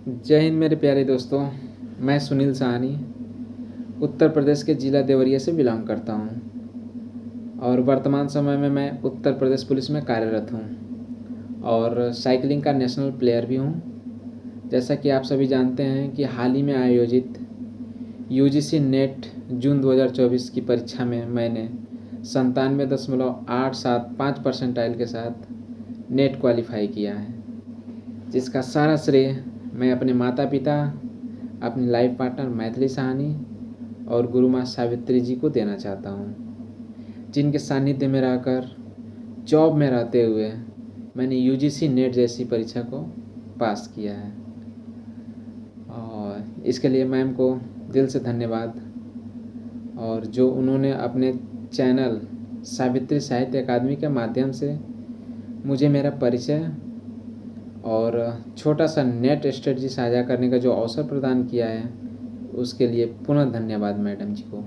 जय हिंद मेरे प्यारे दोस्तों। मैं सुनील साहनी उत्तर प्रदेश के ज़िला देवरिया से बिलोंग करता हूँ और वर्तमान समय में मैं उत्तर प्रदेश पुलिस में कार्यरत हूँ और साइकिलिंग का नेशनल प्लेयर भी हूँ। जैसा कि आप सभी जानते हैं कि हाल ही में आयोजित यूजीसी नेट जून 2024 की परीक्षा में मैंने 97.875% के साथ नेट क्वालिफाई किया है, जिसका सारा श्रेय मैं अपने माता पिता, अपनी लाइफ पार्टनर मैथिली साहनी और गुरु माँ सावित्री जी को देना चाहता हूँ, जिनके सानिध्य में रहकर जॉब में रहते हुए मैंने यूजीसी नेट जैसी परीक्षा को पास किया है। और इसके लिए मैम को दिल से धन्यवाद। और जो उन्होंने अपने चैनल सावित्री साहित्य अकादमी के माध्यम से मुझे मेरा परिचय और छोटा सा नेट स्ट्रेटजी साझा करने का जो अवसर प्रदान किया है, उसके लिए पुनः धन्यवाद मैडम जी को।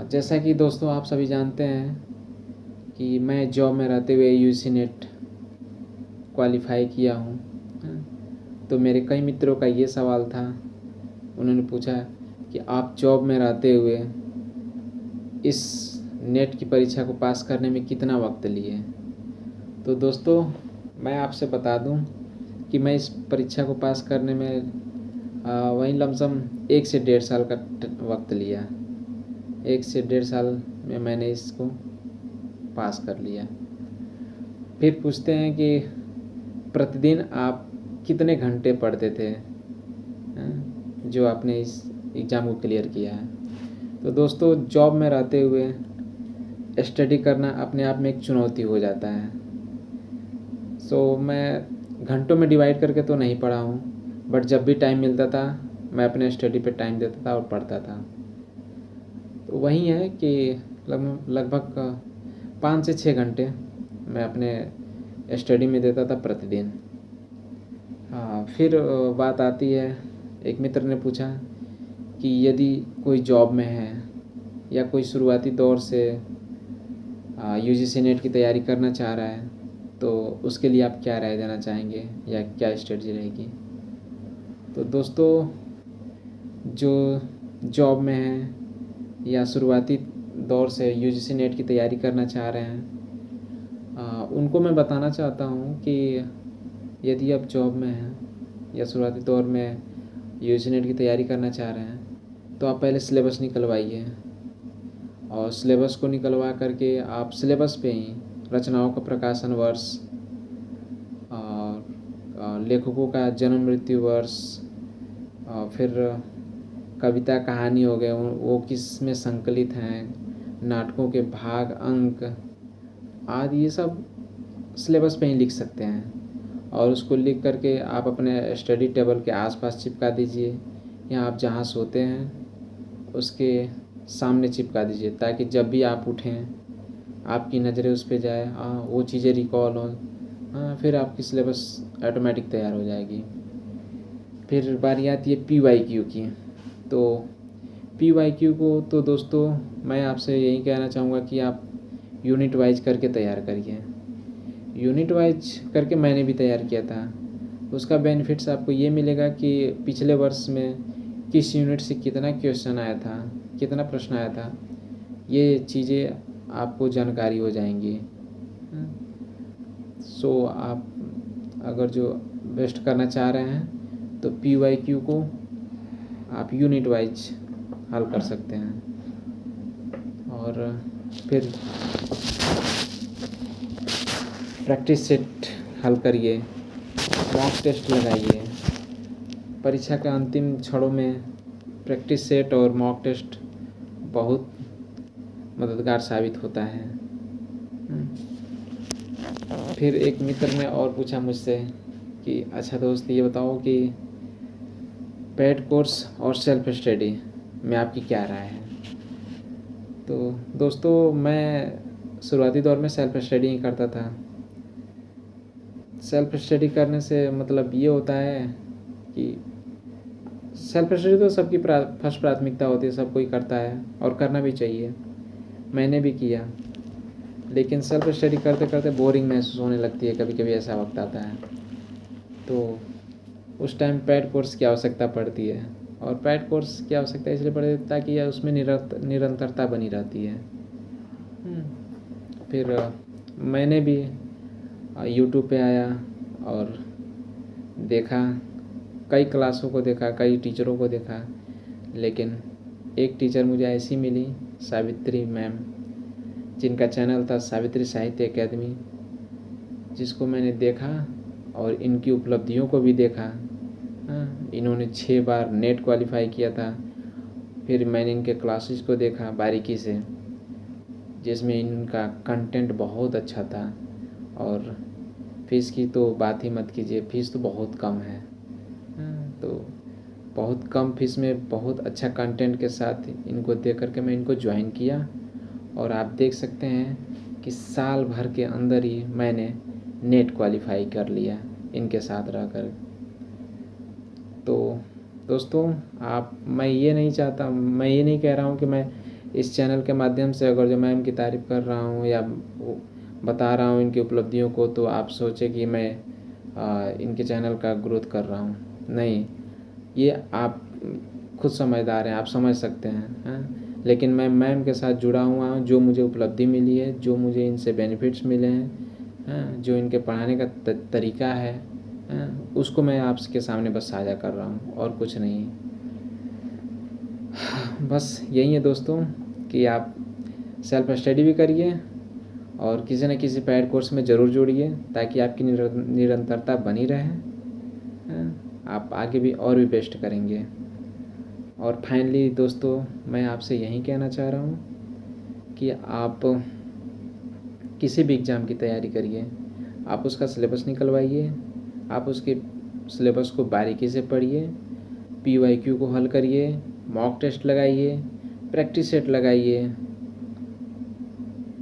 जैसा कि दोस्तों आप सभी जानते हैं कि मैं जॉब में रहते हुए यूजीसी नेट क्वालिफाई किया हूँ, तो मेरे कई मित्रों का ये सवाल था। उन्होंने पूछा कि आप जॉब में रहते हुए इस नेट की परीक्षा को पास करने में कितना वक्त लिए। तो दोस्तों मैं आपसे बता दूं कि मैं इस परीक्षा को पास करने में वहीं लमसम 1 से 1.5 साल का वक्त लिया। 1 से 1.5 साल में मैंने इसको पास कर लिया। फिर पूछते हैं कि प्रतिदिन आप कितने घंटे पढ़ते थे जो आपने इस एग्ज़ाम को क्लियर किया है। तो दोस्तों जॉब में रहते हुए स्टडी करना अपने आप में एक चुनौती हो जाता है। मैं घंटों में डिवाइड करके तो नहीं पढ़ा हूँ, बट जब भी टाइम मिलता था मैं अपने स्टडी पे टाइम देता था और पढ़ता था। तो वही है कि लगभग 5 से 6 घंटे मैं अपने स्टडी में देता था प्रतिदिन। फिर बात आती है, एक मित्र ने पूछा कि यदि कोई जॉब में है या कोई शुरुआती दौर से यूजीसी नेट की तैयारी करना चाह रहा है, तो उसके लिए आप क्या राय देना चाहेंगे या क्या स्ट्रेटजी रहेगी। तो दोस्तों जो जॉब में हैं या शुरुआती दौर से यूजीसी नेट की तैयारी करना चाह रहे हैं, उनको मैं बताना चाहता हूँ कि यदि आप जॉब में हैं या शुरुआती दौर में यूजीसी नेट की तैयारी करना चाह रहे हैं, तो आप पहले सिलेबस निकलवाइए और सिलेबस को निकलवा करके आप सिलेबस पे ही रचनाओं का प्रकाशन वर्ष और लेखकों का जन्म मृत्यु वर्ष, फिर कविता कहानी हो गए वो किस में संकलित हैं, नाटकों के भाग अंक आदि, ये सब सिलेबस पे ही लिख सकते हैं। और उसको लिख करके आप अपने स्टडी टेबल के आसपास चिपका दीजिए या आप जहाँ सोते हैं उसके सामने चिपका दीजिए, ताकि जब भी आप उठें आपकी नज़रें उस पर जाए, वो चीज़ें रिकॉल हों, फिर आपकी सिलेबस ऑटोमेटिक तैयार हो जाएगी। फिर बारी आती है PYQ की। तो PYQ को तो दोस्तों मैं आपसे यही कहना चाहूँगा कि आप यूनिट वाइज करके तैयार करिए। यूनिट वाइज करके मैंने भी तैयार किया था। उसका बेनिफिट्स आपको ये मिलेगा कि पिछले वर्ष में किस यूनिट से कितना क्वेश्चन आया था, कितना प्रश्न आया था, ये चीज़ें आपको जानकारी हो जाएंगी। आप अगर जो बेस्ट करना चाह रहे हैं तो PYQ को आप यूनिट वाइज हल कर सकते हैं। और फिर प्रैक्टिस सेट हल करिए, मॉक टेस्ट लगाइए। परीक्षा के अंतिम क्षणों में प्रैक्टिस सेट और मॉक टेस्ट बहुत मददगार साबित होता है। फिर एक मित्र ने और पूछा मुझसे कि अच्छा दोस्त ये बताओ कि पेड कोर्स और सेल्फ स्टडी में आपकी क्या राय है। तो दोस्तों मैं शुरुआती दौर में सेल्फ स्टडी ही करता था। सेल्फ स्टडी करने से मतलब ये होता है कि सेल्फ स्टडी तो सबकी फर्स्ट प्राथमिकता होती है, सब कोई करता है और करना भी चाहिए, मैंने भी किया। लेकिन सेल्फ स्टडी करते करते बोरिंग महसूस होने लगती है, कभी कभी ऐसा वक्त आता है। तो उस टाइम पैड कोर्स की आवश्यकता पड़ती है। और पैड कोर्स की आवश्यकता इसलिए पड़ती है ताकि उसमें निरंतरता बनी रहती है। फिर मैंने भी यूट्यूब पे आया और देखा, कई क्लासों को देखा, कई टीचरों को देखा, लेकिन एक टीचर मुझे ऐसी मिली, सावित्री मैम, जिनका चैनल था सावित्री साहित्य अकेडमी, जिसको मैंने देखा और इनकी उपलब्धियों को भी देखा। इन्होंने 6 बार नेट क्वालिफाई किया था। फिर मैंने इनके क्लासेस को देखा बारीकी से, जिसमें इनका कंटेंट बहुत अच्छा था। और फ़ीस की तो बात ही मत कीजिए, फ़ीस तो बहुत कम है। तो बहुत कम फ़ीस में बहुत अच्छा कंटेंट के साथ इनको देख करके मैं इनको ज्वाइन किया। और आप देख सकते हैं कि साल भर के अंदर ही मैंने नेट क्वालिफाई कर लिया इनके साथ रहकर। तो दोस्तों, मैं ये नहीं कह रहा हूँ कि मैं इस चैनल के माध्यम से अगर जो मैम की तारीफ़ कर रहा हूँ या बता रहा हूँ इनकी उपलब्धियों को, तो आप सोचें कि मैं इनके चैनल का ग्रोथ कर रहा हूँ। नहीं, ये आप खुद समझदार हैं, आप समझ सकते हैं। लेकिन मैं मैम के साथ जुड़ा हुआ हूँ, जो मुझे उपलब्धि मिली है, जो मुझे इनसे बेनिफिट्स मिले हैं, जो इनके पढ़ाने का तरीका है, उसको मैं आपके सामने बस साझा कर रहा हूँ, और कुछ नहीं। बस यही है दोस्तों कि आप सेल्फ स्टडी भी करिए और किसी न किसी पैड कोर्स में ज़रूर जुड़िए, ताकि आपकी निरंतरता बनी रहे। आप आगे भी और भी बेस्ट करेंगे। और फाइनली दोस्तों, मैं आपसे यही कहना चाह रहा हूँ कि आप किसी भी एग्ज़ाम की तैयारी करिए, आप उसका सिलेबस निकलवाइए, आप उसके सिलेबस को बारीकी से पढ़िए, PYQ को हल करिए, मॉक टेस्ट लगाइए, प्रैक्टिस सेट लगाइए,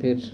फिर